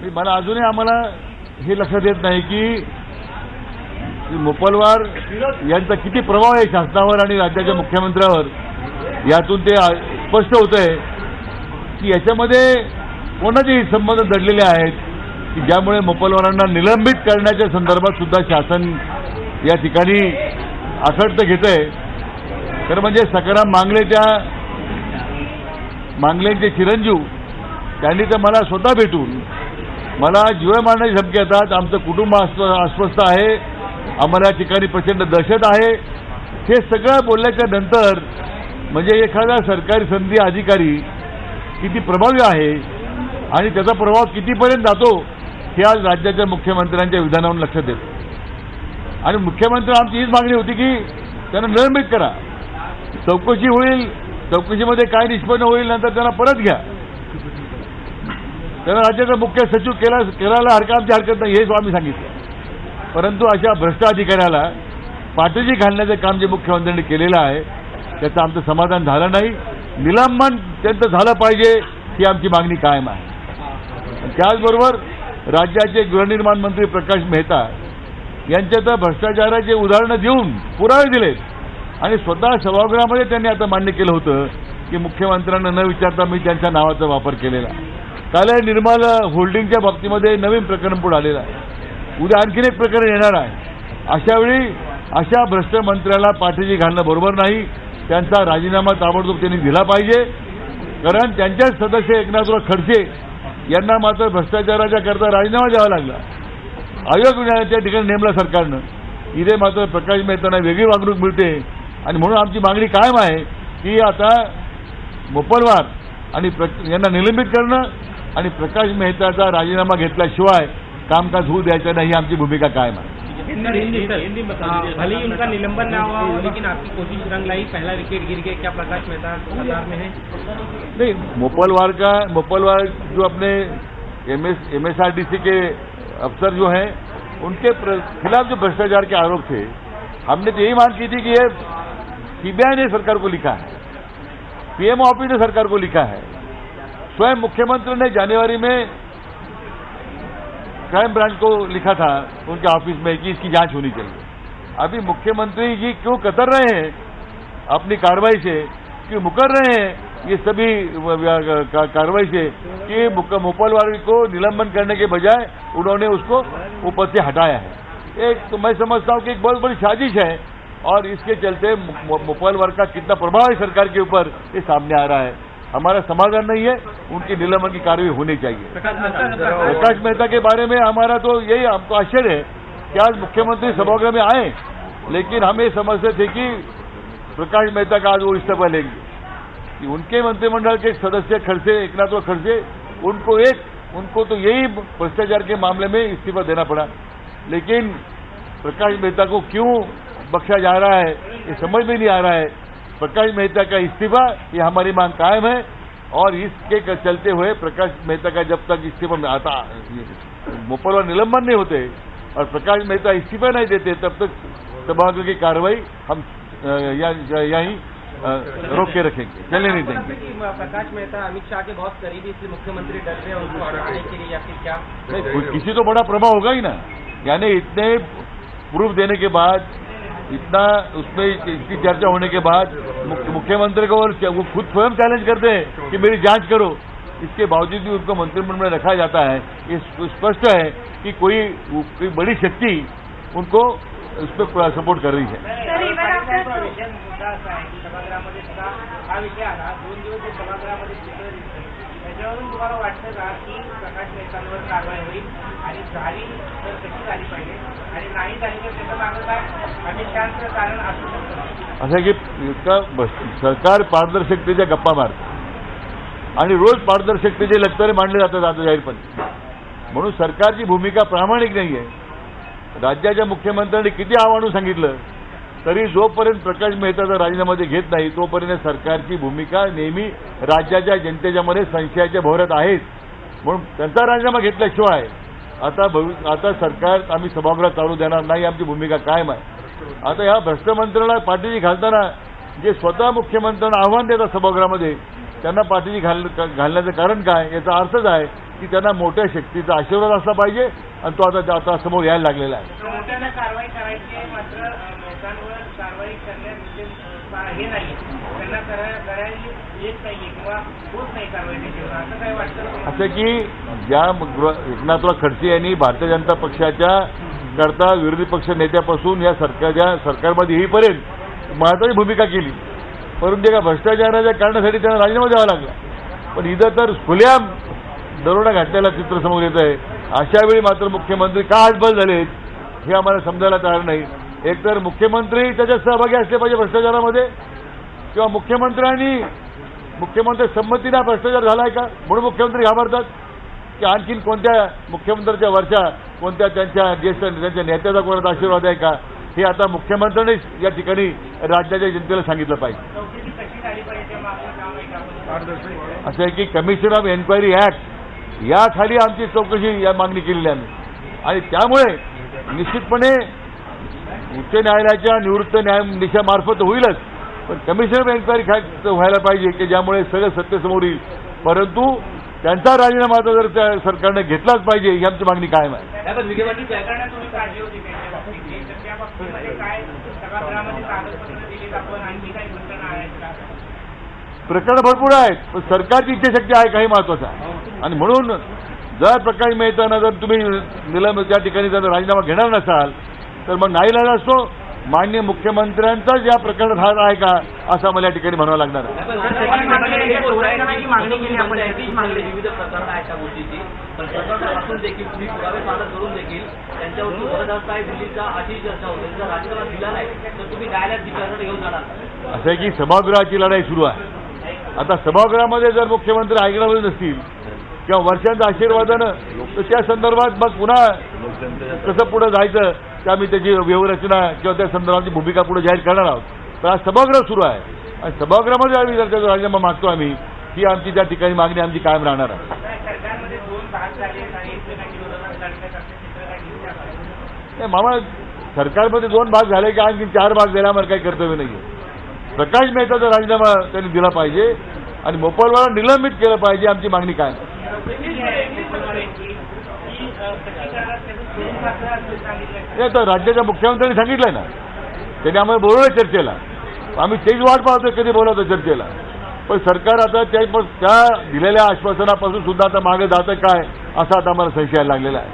मला अजूनही आम्हाला हे लक्षात येत नाही की मोपलवार यांचा किती प्रभाव आहे शासनावर आणि राज्याच्या मुख्यमंत्र्यावर. यातून ते स्पष्ट होतंय की याच्यामध्ये कोणाचेही संबंध दडलेले आहेत की ज्यामुळे मोपलवारांना निलंबित करण्याच्या संदर्भात सुद्धा शासन या ठिकाणी आखडतं घेतंय. खरं म्हणजे सखाराम मांगलेंचे चिरंजीव त्यांनी तर मला स्वतः भेटून मला जीवे मारण्याची धमकी देतात. आमचं कुटुंब अस्वस्थ आहे, आम्हाला या ठिकाणी प्रचंड दहशत आहे. हे सगळं बोलल्याच्या नंतर म्हणजे एखादा सरकारी संधी अधिकारी किती प्रभावी आहे आणि त्याचा प्रभाव कितीपर्यंत जातो हे आज राज्याच्या मुख्यमंत्र्यांच्या विधानावरून लक्षात येतं. आणि मुख्यमंत्री आमची हीच मागणी होती की त्यांना निलंबित करा, चौकशी होईल, चौकशीमध्ये काय निष्पन्न होईल नंतर त्यांना परत घ्या. त्यांना राज्याचा मुख्य सचिव केला आमची हरकत नाही हेच आम्ही सांगितलं. परंतु अशा भ्रष्ट अधिकाऱ्याला पाठीशी घालण्याचं काम जे मुख्यमंत्र्यांनी केलेलं आहे त्याचं आमचं समाधान झालं नाही. निलंबन त्यांचं झालं पाहिजे ही आमची मागणी कायम आहे. त्याचबरोबर राज्याचे गृहनिर्माण मंत्री प्रकाश मेहता यांच्या तर भ्रष्टाचाराचे उदाहरणं देऊन पुरावे दिलेत आणि स्वतः सभागृहामध्ये त्यांनी आता मान्य केलं होतं की मुख्यमंत्र्यांना न विचारता मी त्यांच्या नावाचा वापर केलेला. काल निर्मल होल्डिंगच्या बाबतीमध्ये नवीन प्रकरण पुढे आलेलं आहे. उद्या आणखीन एक प्रकरण येणार आहे. अशावेळी अशा भ्रष्ट मंत्र्याला पाठीशी घालणं बरोबर नाही. त्यांचा राजीनामा ताबडतोब त्यांनी दिला पाहिजे. कारण त्यांच्याच सदस्य एकनाथराव खडसे यांना मात्र भ्रष्टाचाराच्या करता राजीनामा द्यावा लागला. आयोग त्या ठिकाणी नेमला सरकारनं. इथे मात्र प्रकाश मेहतांना वेगळी वागणूक मिळते आणि म्हणून आमची मागणी कायम आहे की आता मोपलवार आणि यांना निलंबित करणं आणि प्रकाश मेहताचा राजीनामा घेतल्याशिवाय कामकाज होऊ द्यायचं नाही ही आमची भूमिका कायम आहे. भले ही उनका निलंबन ना हुआ हो लेकिन आपकी कोशिश रंग लाई, पहला विकेट गिर गया, क्या प्रकाश मेहता कतार में है? नहीं, मोपलवार जो अपने MSRDC के अफसर जो हैं उनके खिलाफ जो भ्रष्टाचार के आरोप थे, हमने तो यही मांग की थी कि ये CBI ने सरकार को लिखा है, PM ऑफिस ने सरकार को लिखा है. स्वयं मुख्यमंत्री ने जनवरी में क्राइम ब्रांच को लिखा था उनके ऑफिस में कि इसकी जांच होनी चाहिए. अभी मुख्यमंत्री जी क्यों कतर रहे हैं अपनी कार्रवाई से, क्यों मुकर रहे हैं ये सभी कार्रवाई से कि मोपलवार को निलंबन करने के बजाय उन्होंने उसको ऊपर से हटाया है. एक तो मैं समझता हूं कि एक बहुत बड़ी साजिश है और इसके चलते मोपलवार का कितना प्रभाव है सरकार के ऊपर ये सामने आ रहा है. हमारा समाधान नहीं है, उनकी निलंबन की कार्रवाई होनी चाहिए. प्रकाश मेहता के बारे में हमारा तो यही हमको आश्चर्य है कि आज मुख्यमंत्री सभागृह में आए लेकिन हम ये समझते थे कि प्रकाश मेहता का आज वो इस्तीफा लेंगे कि उनके मंत्रिमंडल के सदस्य एकनाथराव खड़से उनको तो यही भ्रष्टाचार के मामले में इस्तीफा देना पड़ा. लेकिन प्रकाश मेहता को क्यों बख्शा जा रहा है ये समझ में नहीं आ रहा है. प्रकाश मेहता का इस्तीफा ये हमारी मांग कायम है और इसके चलते हुए प्रकाश मेहता का जब तक इस्तीफा में आता मोपलवार निलंबन नहीं होते और प्रकाश मेहता इस्तीफा नहीं देते तब तक सभागृह की कार्रवाई हम यहीं रोक के रखेंगे, चलने नहीं देंगे. प्रकाश मेहता अमित शाह के बहुत करीबी इसलिए मुख्यमंत्री डर रहे हैं उनको हटाने के लिए या फिर क्या? नहीं, किसी तो बड़ा प्रभाव होगा ही ना. यानी इतने प्रूफ देने के बाद, इतना उसमें इसकी चर्चा होने के बाद मुख्यमंत्री को और वो खुद स्वयं चैलेंज करते हैं कि मेरी जांच करो. इसके बावजूद भी उनको मंत्रिमंडल में रखा जाता है. ये स्पष्ट है कि कोई बड़ी शक्ति उनको उस पर सपोर्ट कर रही है. त्याच्यावरून तुम्हाला वाटतं का की प्रकाश मेहतांवर कारवाई होईल आणि झाली तर कशी झाली पाहिजे आणि नाही झाली तर त्याचं मागं काय अमित शहाचं कारण असू शकतं? असं की सरकार पारदर्शकतेच्या गप्पा मारते आणि रोज पारदर्शकतेचे लक्तरे मांडले जातात आता जाहीरपणे. म्हणून सरकारची भूमिका प्रामाणिक नाही आहे. राज्याच्या मुख्यमंत्र्यांनी किती आव्हानं सांगितलं तरी जोपर्यंत प्रकाश मेहताचा राजीनामा घेत नाही तोपर्यंत सरकारची भूमिका नेहमी राज्याच्या जनतेच्या मध्ये संशयाच्या भोवऱ्यात आहेच. म्हणून त्यांचा राजीनामा घेतल्याशिवाय आता सरकार आम्ही सभागृह चालू देणार नाही, आमची भूमिका कायम आहे. आता या भ्रष्ट मंत्र्याला पाठीशी घालताना जे स्वतः मुख्यमंत्र्यांना आव्हान देतात सभागृहामध्ये त्यांना पाठीशी घालण्याचं कारण काय याचा अर्थच आहे की त्यांना मोठ्या शक्तीचा आशीर्वाद असला पाहिजे आणि तो आता समोर यायला लागलेला आहे. मोठ्यानं कारवाई करायची आहे, मात्र नेत्यांवर कारवाई करण्यात हे नाही, त्यांना करायला येत नाहीये किंवा होत नाही कारवाई त्याच्यावर, असं काय वाटतं? असं की ज्या एकनाथराव खडसे यांनी भारतीय जनता पक्षाच्या करता विरोधी पक्ष नेत्यापासून या सरकारमध्ये येईपर्यंत महत्वाची भूमिका केली, परंतु एका भ्रष्टाचाराच्या कारणासाठी त्यांना राजीनामा द्यावा लागला. पण इथं तर खुल्याम दरोडा घातलेला चित्र समोर येत आहे. अशा वेळी मात्र मुख्यमंत्री का हतबल झालेत हे आम्हाला समजायला तयार नाही. एकतर मुख्यमंत्री त्याच्यात सहभागी असले पाहिजे भ्रष्टाचारामध्ये, किंवा मुख्यमंत्री संमतीने भ्रष्टाचार झालाय का म्हणून मुख्यमंत्री घाबरतात, की आणखीन कोणत्या मुख्यमंत्र्यांच्या वरच्या कोणत्या त्यांच्या ज्येष्ठ त्यांच्या नेत्याचा कोणाचा आशीर्वाद आहे का, हे आता मुख्यमंत्र्यांनीच या ठिकाणी राज्याच्या जनतेला सांगितलं पाहिजे. असं आहे की कमिशन ऑफ एन्क्वायरी ऍक्ट याखाली आमची चौकशी या मागणी केलेली आम्ही, आणि त्यामुळे निश्चितपणे उच्च न्यायालयाच्या निवृत्त न्यायाधीशामार्फत होईलच, पण कमिशन ऑफ एन्क्वायरी व्हायला पाहिजे की ज्यामुळे सगळं सत्तेसमोर येईल. परंतु त्यांचा राजीनामा जर त्या सरकारने घेतलाच पाहिजे ही आमची मागणी कायम आहे. प्रकरण भरपूर आहेत, पण सरकारची इच्छाशक्ती आहे काही महत्वाचा आहे. आणि म्हणून जर प्रकाश मेहताना जर तुम्ही त्या ठिकाणी जर राजीनामा घेणार नसाल तर मग नाईलाज असतो माननीय मुख्यमंत्र्यांचाच या प्रकरणात हात आहे का असं आम्हाला या ठिकाणी म्हणावं लागणार आहे. विविध प्रकरण आहेत त्या गोष्टीची, पण प्रकरणापासून देखील तुम्ही पुरावे सादर करून देखील त्यांच्यावरती जबरदस्त आहे दिल्लीचा अशी चर्चा होते, जर राजीनामा दिला नाही तर तुम्ही न्यायालयात विचारणा घेऊन जाणार. असं आहे की सभागृहाची लढाई सुरू आहे. आता सभागृहामध्ये जर मुख्यमंत्री ऐकणारे नसतील किंवा वर्षांच्या आशीर्वादानं तर त्या संदर्भात मग पुन्हा कसं पुढे जायचं त्या आम्ही त्याची व्यवरचना किंवा त्या संदर्भाची भूमिका पुढे जाहीर करणार आहोत. तर आज सभागृह सुरू आहे आणि सभागृहामध्ये आम्ही जर त्याचा राजीनामा मागतो आम्ही, ही आमची त्या ठिकाणी मागणी आमची कायम राहणार आहे. मामा सरकारमध्ये 2 भाग झाले की आणखी 4 भाग द्यायला आम्हाला काही कर्तव्य नाही आहे. प्रकाश मेहताचा राजीनामा त्यांनी दिला पाहिजे आणि मोपलवार निलंबित केलं पाहिजे, आमची मागणी काय. तर राज्याच्या मुख्यमंत्र्यांनी सांगितलंय ना, त्यांनी आम्हाला बोलवलं चर्चेला, आम्ही तेच वाट पाहतो कधी बोलवतो चर्चेला. पण सरकार आता त्या दिलेल्या आश्वासनापासून सुद्धा आता मागे जातं काय असा आता आम्हाला संशय लागलेला आहे.